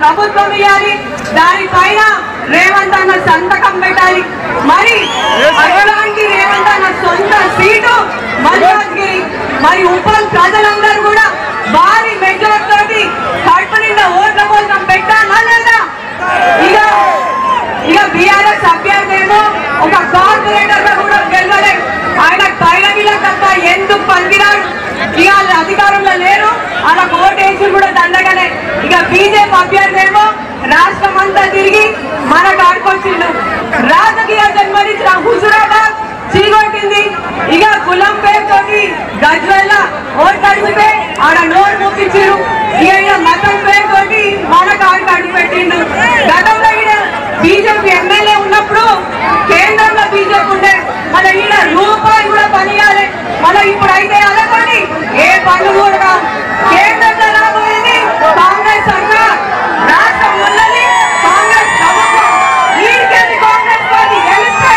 ప్రభుత్వం ఇవ్వాలి, దానిపైన రేవంత్ అన్న సంతకం పెట్టాలి. మరి అలాంటి రేవంత్ అన్న సొంత సీటు మల్కాజ్గిరి. మరి ఉప్పల్ ప్రజలందరూ కూడా భారీ మెజారిటీ తోటి కడుపు నిండా ఓట్ల కోసం పెట్టాలా లేదా? ఇక బీఆర్ఎస్ అభ్యర్థేమో ఒక కార్పొరేటర్ గా కూడా గెలవలేదు. ఆయన పైన తప్ప ఎందుకు పనికిరాడు. ఇక అధికారంలో లేరు, అలా ఓటేసి కూడా దండగలే. ఇక బీజేపీ అభ్యర్థేమో రాష్ట్రం అంతా తిరిగి మన కాడుకొచ్చిండు. రాజకీయ జన్మనిచ్చిన హుజురాబాద్ చీగొట్టింది. ఇక కులం పేరుతోటి గజ్వెల్ల ఓట్లు అడిగితే ఆడ నోరు మూపించారు. ఇక మతం పేరుతోటి మన కాడికి అడుగు పెట్టిండు. గతంలో ఈయన బీజేపీ ఎమ్మెల్యే ఉన్నప్పుడు కేంద్రంలో బీజేపీ ఉండే, మన ఈయన రూపాయి కూడా పనియాలి. మన ఇప్పుడు అయితే అలాగని ఏ పనులు కూడా కేంద్రంలో రాబోయేది కాంగ్రెస్ సర్కార్, రాష్ట్రం ఉన్నది కాంగ్రెస్ ప్రభుత్వం. ఈడికెళ్ళి కాంగ్రెస్ పార్టీ గెలిస్తే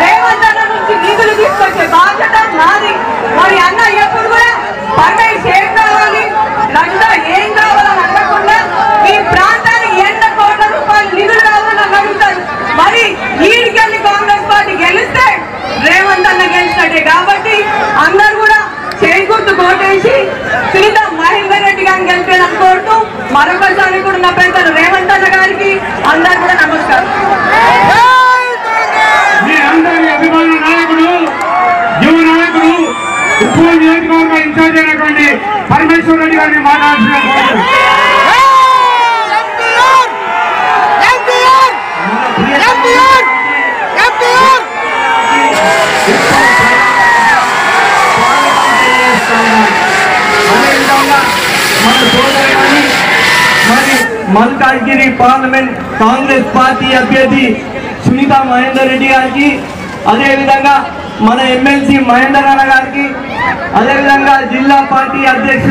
రేవంత్ అన్న నుంచి నిధులు తీసుకొచ్చే బాధ్యత నాది. మరి అన్న ఎప్పుడు కూడా పర్మనెంట్ ఏం కావాలి, లంచా ఏం కావాలని అడగకుండా ఈ ప్రాంతానికి ఎంత కోట్ల రూపాయలు నిధులు కావాలని అడుగుతారు. మరి ఈడికెళ్ళి కాంగ్రెస్ పార్టీ గెలిస్తే రేవంత్ అన్న గెలిచినట్టే. కాబట్టి అందరు కూడా చేకూర్తు కోటేసి సునీత మహేందర్ రెడ్డి గారిని గెలిపేదని కోరుతూ మరొకసారి కూడా నా పెద్దలు రేవంత్ అన్న గారికి అందరు కూడా నమస్కారం. మీ అందరి అభిమాన నాయకుడు, యువ నాయకుడు, ఉప్పల్ నియోజకవర్గ ఇన్ఛార్జ్ అయినటువంటి పరమేశ్వర్ రెడ్డి గారిని మాట్లాడాల్సిన మల్కాజ్గిరి పార్లమెంట్ కాంగ్రెస్ పార్టీ అభ్యర్థి సునీత మహేందర్ రెడ్డి గారికి, అదేవిధంగా మన ఎమ్మెల్సీ మహేందర్ అన్న గారికి, అదేవిధంగా జిల్లా పార్టీ అధ్యక్షుడు